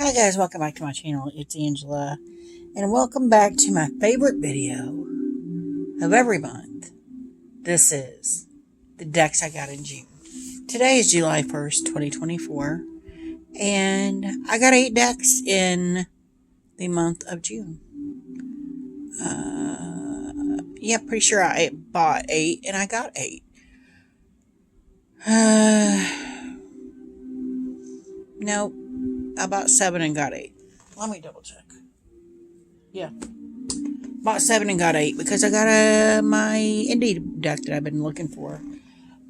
Hi guys, welcome back to my channel. It's Angela, and welcome back to my favorite video of every month. This is the decks I got in June. Today is July 1st, 2024, and I got 8 decks in the month of June. Yeah, pretty sure I bought 8 and I got 8. Nope, I bought 7 and got 8. Let me double check. Yeah. Bought 7 and got 8 because I got my Indeed deck that I've been looking for.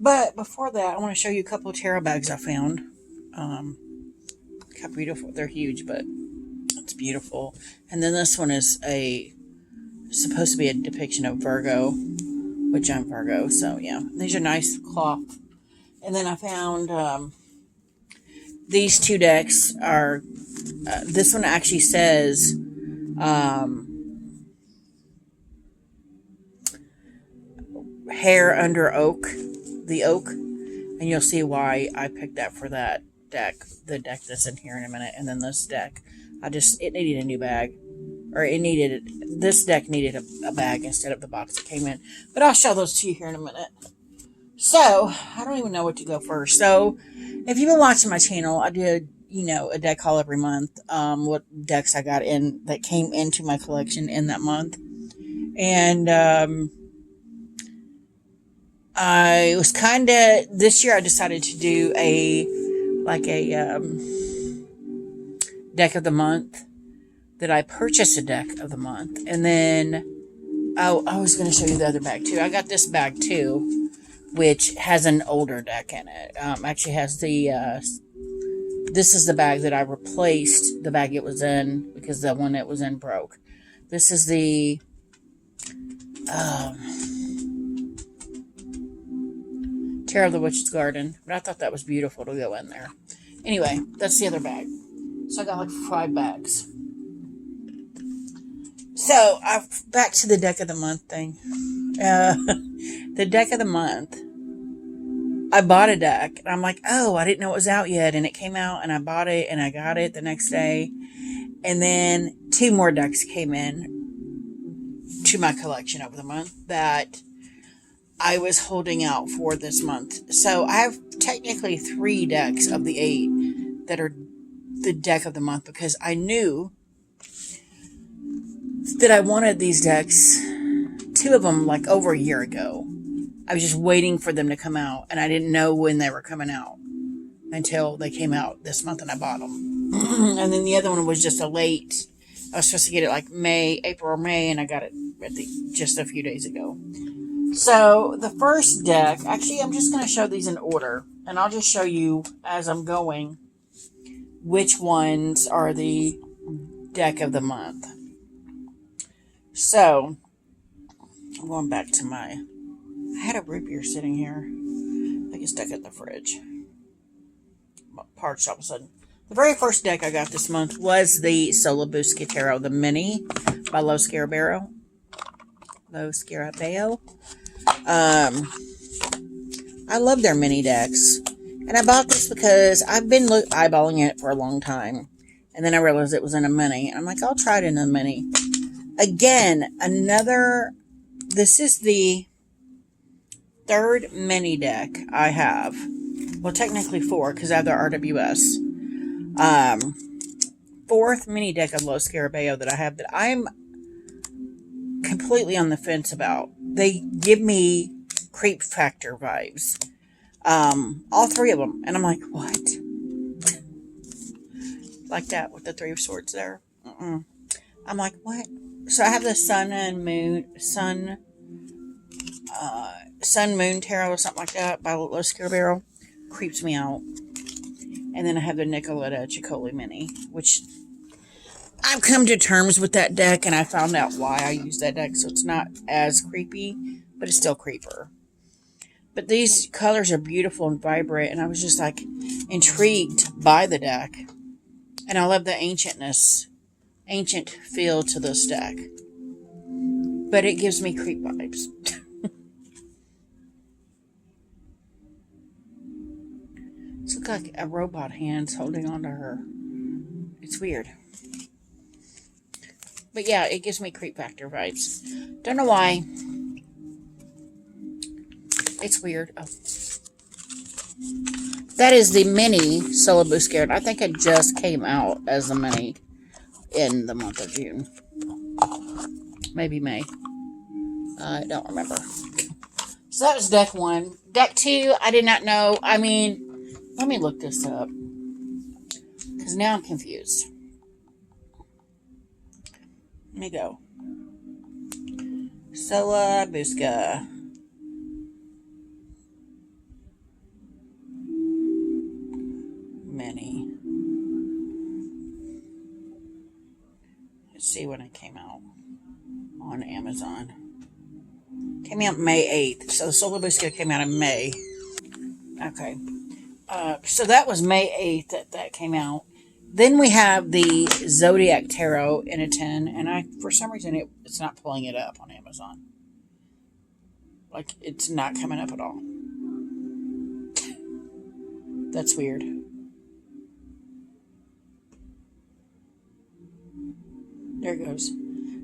But before that, I want to show you a couple of tarot bags I found. How beautiful. They're huge, but it's beautiful. And then this one is supposed to be a depiction of Virgo, which I'm Virgo, so yeah. These are nice cloth. And then I found these 2 decks are, this one actually says, hair under oak, the oak, and you'll see why I picked that for that deck, the deck that's in here in a minute. And then this deck, it needed a new bag, or this deck needed a bag instead of the box it came in, but I'll show those to you here in a minute. So I don't even know what to go first. So if you've been watching my channel, I did a deck haul every month, what decks I got in that came into my collection in that month. And I was this year I decided to do a deck of the month, that I purchased a deck of the month. And then I was going to show you the other bag too. I got this bag too, which has an older deck in it. Actually has this is the bag that I replaced the bag it was in, because the one it was in broke. This is the Tarot of the Witch's Garden, but I thought that was beautiful to go in there. Anyway, that's the other bag. So I got like 5 bags. So back to the deck of the month thing. The deck of the month. I bought a deck, and I'm like, oh, I didn't know it was out yet, and it came out, and I bought it, and I got it the next day. And then 2 more decks came in to my collection over the month that I was holding out for this month. So I have technically 3 decks of the 8 that are the deck of the month, because I knew that I wanted these decks, 2 of them, like over a year ago. I was just waiting for them to come out, and I didn't know when they were coming out until they came out this month, and I bought them. And then the other one was just a late. I was supposed to get it like April or May, and I got it just a few days ago. So the first deck, actually, I'm just going to show these in order, and I'll just show you as I'm going which ones are the deck of the month. So I'm going back to I had a root beer sitting here. I think it's stuck at the fridge. Parched all of a sudden. The very first deck I got this month was the Solabusca Tarot, the Mini by Lo Scarabeo. I love their mini decks. And I bought this because I've been eyeballing it for a long time. And then I realized it was in a mini. And I'm like, I'll try it in a mini. Again, this is the 3rd mini deck I have. Well, technically 4, because I have the RWS. 4th mini deck of Lo Scarabeo that I have, that I'm completely on the fence about. They give me creep factor vibes. All 3 of them. And I'm like, what? Like that with the 3 of Swords there. I'm like, what? So I have the Sun Moon Tarot or something like that by Lo Scarabeo. Creeps me out. And then I have the Nicoletta Ciccoli Mini, which I've come to terms with that deck, and I found out why I use that deck, so it's not as creepy, but it's still creeper. But these colors are beautiful and vibrant, and I was just like intrigued by the deck. And I love the ancient feel to this deck. But it gives me creep vibes. It's like a robot hands holding onto her. It's weird. But yeah, it gives me Creep Factor vibes. Don't know why. It's weird. Oh. That is the mini Syllabus Scared. I think it just came out as a mini in the month of June. Maybe May. I don't remember. So that was deck 1. Deck 2, I did not know. I mean, let me look this up. Because now I'm confused. Let me go. Syllabuska. Mini. Let's see when it came out on Amazon. Came out May 8th. So Syllabuska came out in May. Okay. So that was May 8th that came out. Then we have the Zodiac Tarot in a tin, and for some reason it's not pulling it up on Amazon. Like, it's not coming up at all. That's weird. There it goes.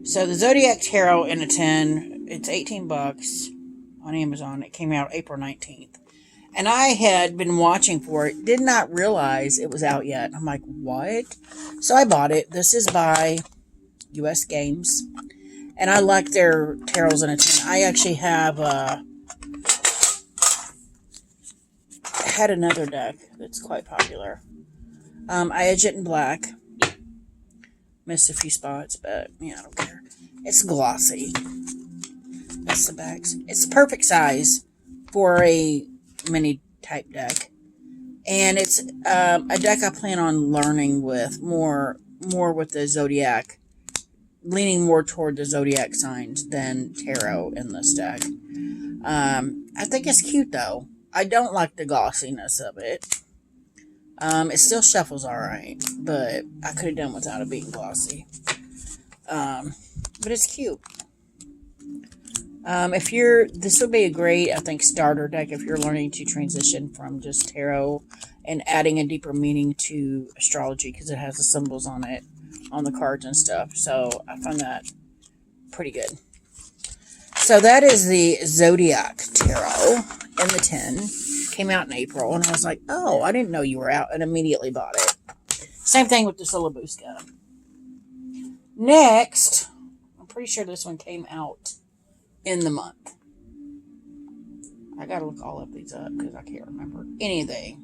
So the Zodiac Tarot in a tin, it's $18 on Amazon. It came out April 19th. And I had been watching for it, did not realize it was out yet. I'm like, what? So I bought it. This is by US Games. And I like their tarots in a tin. I actually have had another deck that's quite popular. I edge it in black. Missed a few spots, but yeah, I don't care. It's glossy. That's the backs. It's the perfect size for a mini type deck, and it's a deck I plan on learning with more with the zodiac, leaning more toward the zodiac signs than tarot in this deck. I think it's cute though. I don't like the glossiness of it. It still shuffles all right, but I could have done without it being glossy. But it's cute. This would be a great, I think, starter deck if you're learning to transition from just tarot and adding a deeper meaning to astrology, because it has the symbols on it, on the cards and stuff. So I find that pretty good. So that is the Zodiac Tarot in the tin. Came out in April, and I was like, oh, I didn't know you were out, and immediately bought it. Same thing with the Syllabuska. Next, I'm pretty sure this one came out in the month. I gotta look all of these up because I can't remember anything.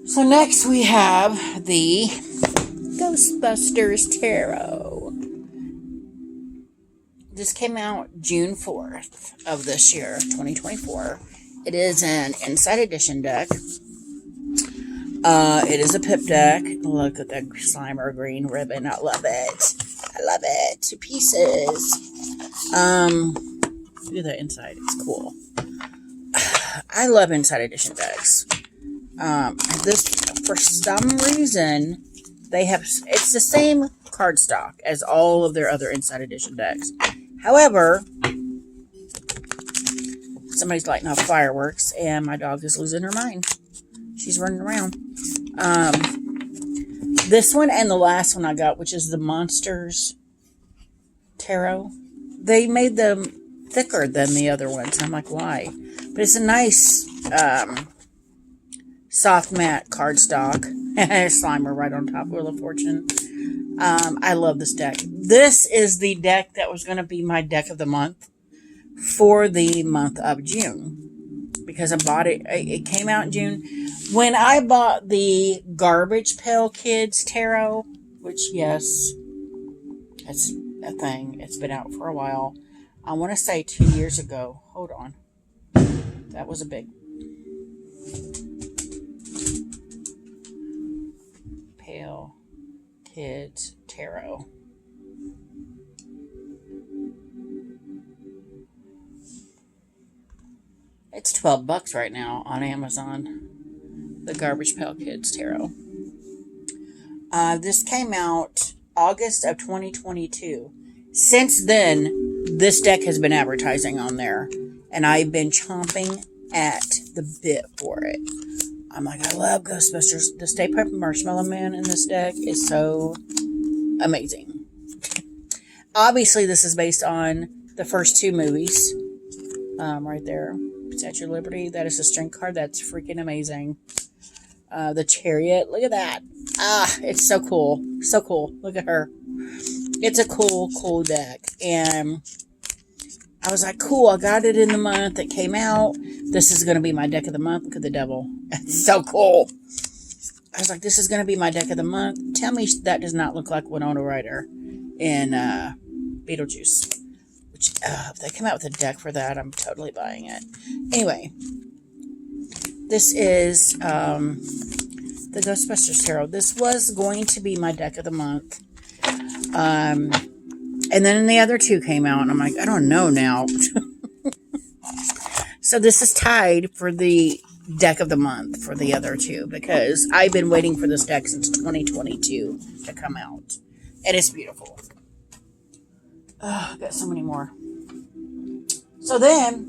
So next we have the Ghostbusters Tarot. This came out June 4th of this year, 2024. It is an Inside Edition deck. It is a pip deck. Look at that Slimer green ribbon. I love it. I love it to pieces. Look at the inside. It's cool. I love Inside Edition decks. This, for some reason, it's the same cardstock as all of their other Inside Edition decks. However, somebody's lighting off fireworks, and my dog is losing her mind. She's running around. This one and the last one I got, which is the Monsters Tarot, they made them thicker than the other ones. I'm like, why? But it's a nice soft matte cardstock. Slimer right on top, Wheel of Fortune. I love this deck. This is the deck that was going to be my deck of the month for the month of June, because I bought it. It came out in June. When I bought the Garbage Pail Kids Tarot, which, yes, it's a thing. It's been out for a while. I want to say 2 years ago. Hold on. That was a big... Pail Kids Tarot. It's $12 right now on Amazon. The Garbage Pail Kids Tarot. This came out August of 2022. Since then, this deck has been advertising on there. and I've been chomping at the bit for it. I'm like, I love Ghostbusters. The Stay Puft Marshmallow Man in this deck is so amazing. Obviously, this is based on the first 2 movies. Right there. Statue of Liberty. That is a string card. That's freaking amazing. The Chariot. Look at that. It's so cool. So cool. Look at her. It's a cool deck. And I was like, cool, I got it in the month it came out. This is going to be my deck of the month. Look at the devil. It's so cool. I was like, this is going to be my deck of the month. Tell me that does not look like Winona Ryder in Beetlejuice. Which, if they come out with a deck for that, I'm totally buying it. Anyway, this is the Ghostbusters Tarot. This was going to be my deck of the month. And then the other 2 came out, and I'm like, I don't know now. So this is tied for the deck of the month for the other 2, because I've been waiting for this deck since 2022 to come out. And it's beautiful. I've got so many more. So then,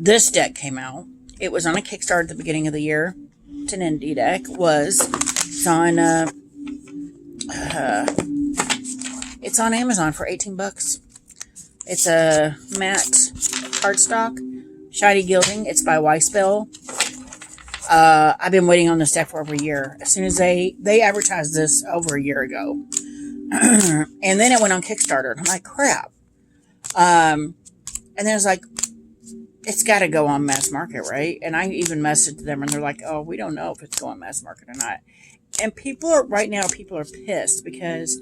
this deck came out. It was on a Kickstarter at the beginning of the year. It's an indie deck. It's on Amazon for $18. It's a matte cardstock, shiny gilding. It's by Weisspell. I've been waiting on this deck for over a year. As soon as they advertised this over a year ago, and then it went on Kickstarter. And I'm like, crap. And then I was like, it's got to go on mass market, right? And I even messaged them, and they're like, oh, we don't know if it's going mass market or not. And people are pissed because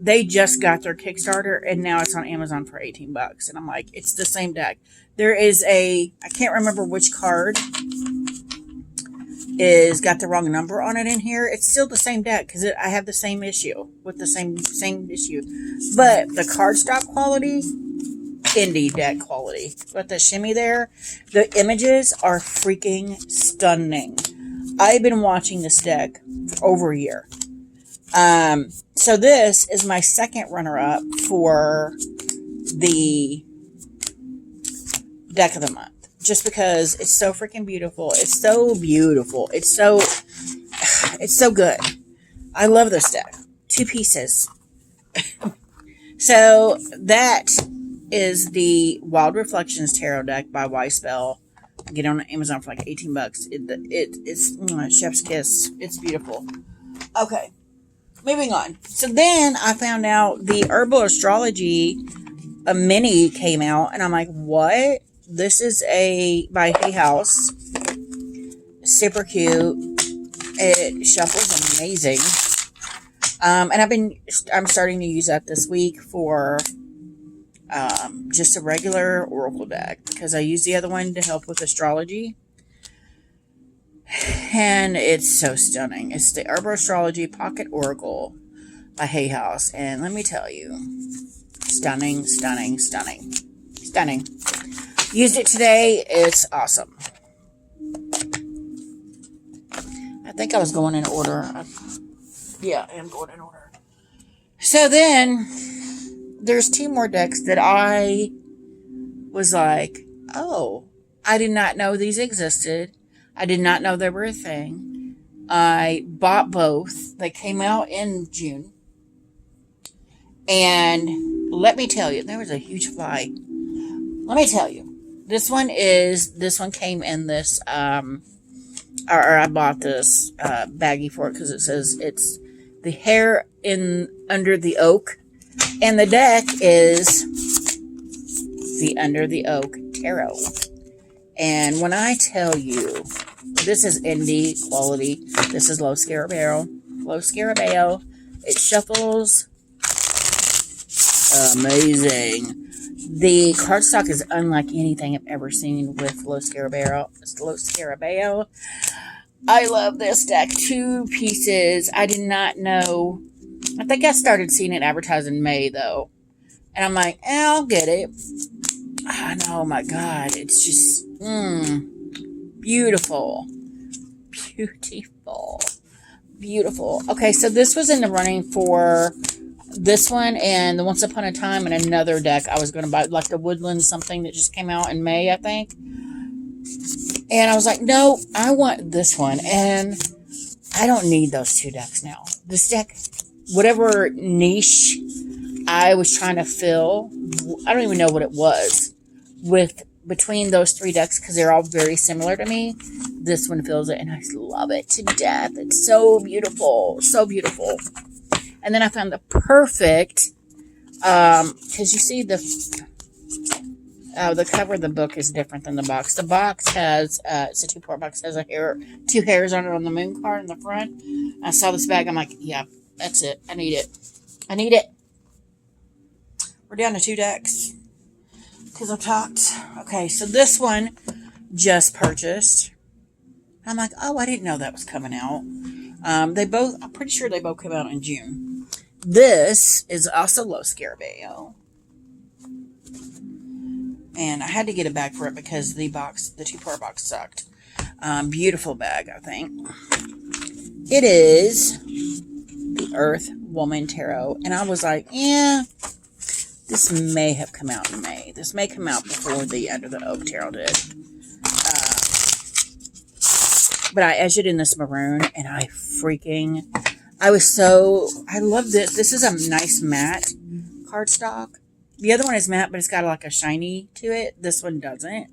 they just got their Kickstarter, and now it's on Amazon for $18. And I'm like, it's the same deck. There is I can't remember which card is got the wrong number on it in here. It's still the same deck because I have the same issue with the same issue. But the cardstock quality, indie deck quality. But the shimmy there, the images are freaking stunning. I've been watching this deck for over a year. So this is my second runner-up for the deck of the month. Just because it's so freaking beautiful. It's so beautiful. It's so good. I love this deck. 2 pieces. So that is the Wild Reflections Tarot deck by Weisspell. Get on Amazon for like $18. It's chef's kiss. It's beautiful. Okay. Moving on. So then I found out the Herbal Astrology mini came out, and I'm like, what? This is by Hay House. Super cute. It shuffles amazing. And I'm starting to use that this week for just a regular Oracle deck, because I use the other one to help with astrology. And it's so stunning. It's the Herbal Astrology Pocket Oracle by Hay House. And let me tell you, stunning, stunning, stunning. Stunning. Used it today. It's awesome. I think I was going in order. Yeah, I am going in order. So then, there's 2 more decks that I was like, oh, I did not know these existed. I did not know they were a thing. I bought both. They came out in June. And let me tell you, there was a huge fly. Let me tell you, this one came in this, or I bought this baggie for it because it says it's the hair under the oak. And the deck is the Under the Oak Tarot. And when I tell you, this is indie quality. This is Lo Scarabeo. Lo Scarabeo. It shuffles amazing. The cardstock is unlike anything I've ever seen with Lo Scarabeo. Lo Scarabeo. I love this deck. 2 pieces. I did not know. I think I started seeing it advertised in May, though. And I'm like, I'll get it. I know, my God. It's just, beautiful. Beautiful. Beautiful. Okay, so this was in the running for This one and the Once Upon a Time and another deck I was going to buy, like the Woodland something that just came out in May, I think. And I was like, no, I want this one. And I don't need those two decks now. This deck, whatever niche I was trying to fill, I don't even know what it was, with between those three decks, because they're all very similar to me. This one fills it, and I love it to death. It's so beautiful. So beautiful. And then I found the perfect, because you see the cover of the book is different than the box. The box has, it's a 2-part box, has two hairs on it on the moon card in the front. I saw this bag, I'm like, yeah, that's it. I need it. I need it. We're down to 2 decks, because I've talked. Okay, so this one just purchased. I'm like, oh, I didn't know that was coming out. I'm pretty sure they both come out in June. This is also Low Scarabeo. And I had to get a bag for it because the 2-part box sucked. Beautiful bag, I think. It is the Earth Woman Tarot. And I was like, yeah, this may have come out in May. This may come out before the Under the Oak Tarot did. But I edged it in this maroon, and I love this. This is a nice matte cardstock. The other one is matte, but it's got like a shiny to it. This one doesn't.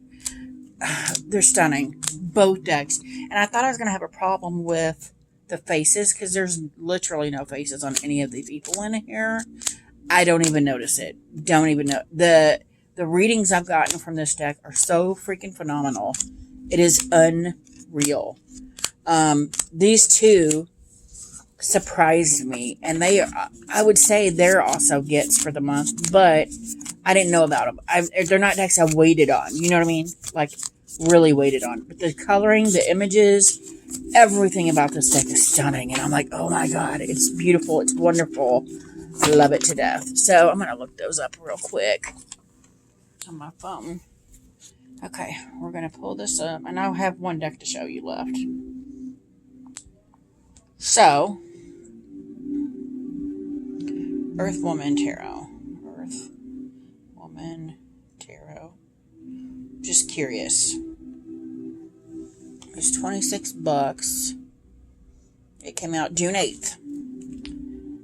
They're stunning. Both decks. And I thought I was going to have a problem with the faces, because there's literally no faces on any of the people in here. I don't even notice it. Don't even know. The readings I've gotten from this deck are so freaking phenomenal. It is unreal. These two surprised me, and I would say they're also gets for the month, but I didn't know about them. They're not decks I waited on. You know what I mean? Like, really waited on. But the coloring, the images, everything about this deck is stunning, and I'm like, oh my god, it's beautiful, it's wonderful. I love it to death. So I'm gonna look those up real quick on my phone. Okay, we're gonna pull this up, and I'll have one deck to show you left. So, Earth Woman Tarot. Earth Woman Tarot. Just curious. It's $26. It came out June 8th.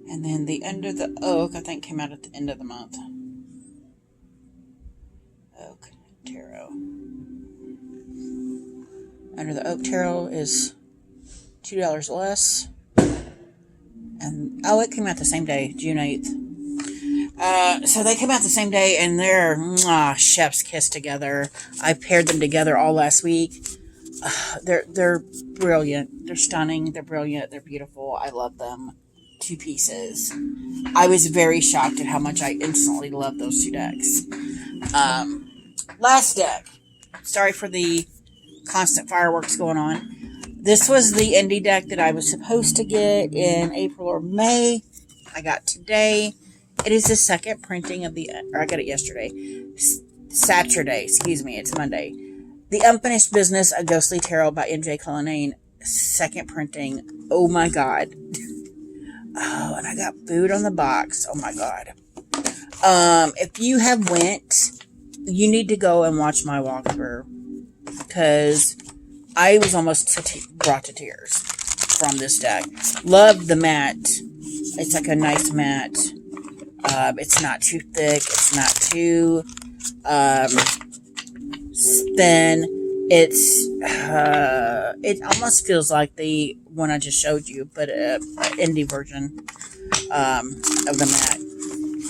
And then the Under the Oak, I think, came out at the end of the month. Oak Tarot. Under the Oak Tarot is $2 less. And, oh, it came out the same day, June 8th. So they came out the same day, and they're chef's kiss together. I paired them together all last week. They're brilliant. They're stunning. They're brilliant. They're beautiful. I love them. 2 pieces. I was very shocked at how much I instantly love those 2 decks. Last deck. Sorry for the constant fireworks going on. This was the indie deck that I was supposed to get in April or May. I got today. It is the second printing of I got it yesterday. Saturday, excuse me, it's Monday. The Unfinished Business, A Ghostly Tarot by M.J. Cullinane. Second printing. Oh my god. Oh, and I got food on the box. Oh my god. If you have went, you need to go and watch my walkthrough, because I was almost brought to tears from this deck. Love the matte. It's like a nice matte. It's not too thick. It's not too thin. It almost feels like the one I just showed you, but an indie version of the matte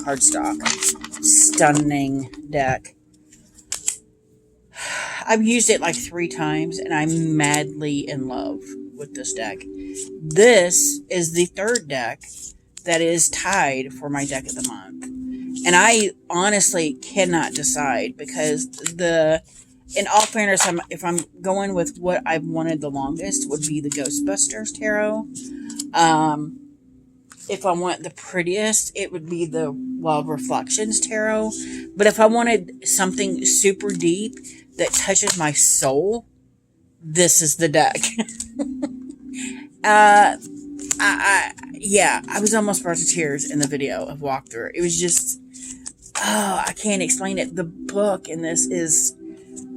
cardstock. Stunning deck. I've used it like 3 times, and I'm madly in love with this deck. This is the 3rd deck that is tied for my deck of the month. And I honestly cannot decide, because in all fairness, if I'm going with what I've wanted the longest, would be the Ghostbusters Tarot. If I want the prettiest, it would be the Reflections Tarot. But if I wanted something super deep that touches my soul, this is the deck. Yeah, I was almost brought to tears in the video of walkthrough. It was just, oh, I can't explain it. The book in this is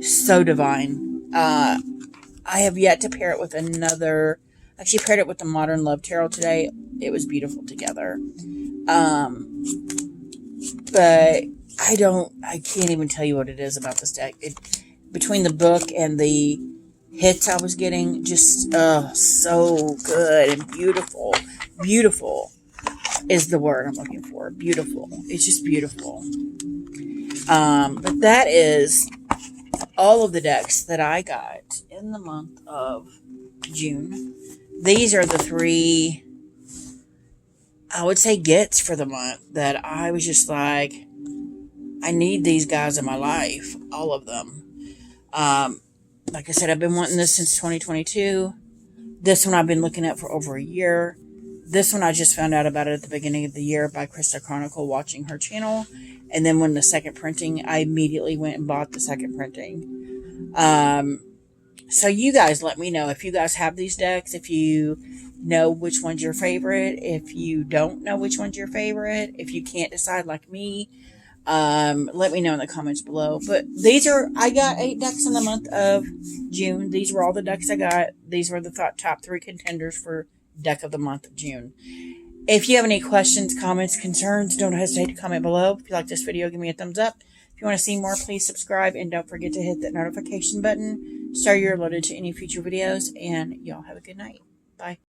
so divine. I have yet to pair it with another. Actually, paired it with the Modern Love Tarot today. It was beautiful together. But I can't even tell you what it is about this deck. Between the book and the hits I was getting, just so good and beautiful. Beautiful is the word I'm looking for. Beautiful. It's just beautiful. But that is all of the decks that I got in the month of June. These are the 3, I would say, gets for the month that I was just like, I need these guys in my life. All of them. Like I said, I've been wanting this since 2022. This one I've been looking at for over a year. This one I just found out about it at the beginning of the year by Krista Chronicle, watching her channel. And then when the second printing, I immediately went and bought the second printing. So you guys let me know if you guys have these decks, if you know which one's your favorite, if you don't know which one's your favorite, if you can't decide like me. Let me know in the comments below. But I got 8 decks in the month of June. These were all the decks I got. These were the top 3 contenders for deck of the month of June. If you have any questions, comments, concerns, don't hesitate to comment below. If you like this video, give me a thumbs up. If you want to see more, please subscribe, and don't forget to hit that notification button so you're alerted to any future videos. And y'all have a good night. Bye.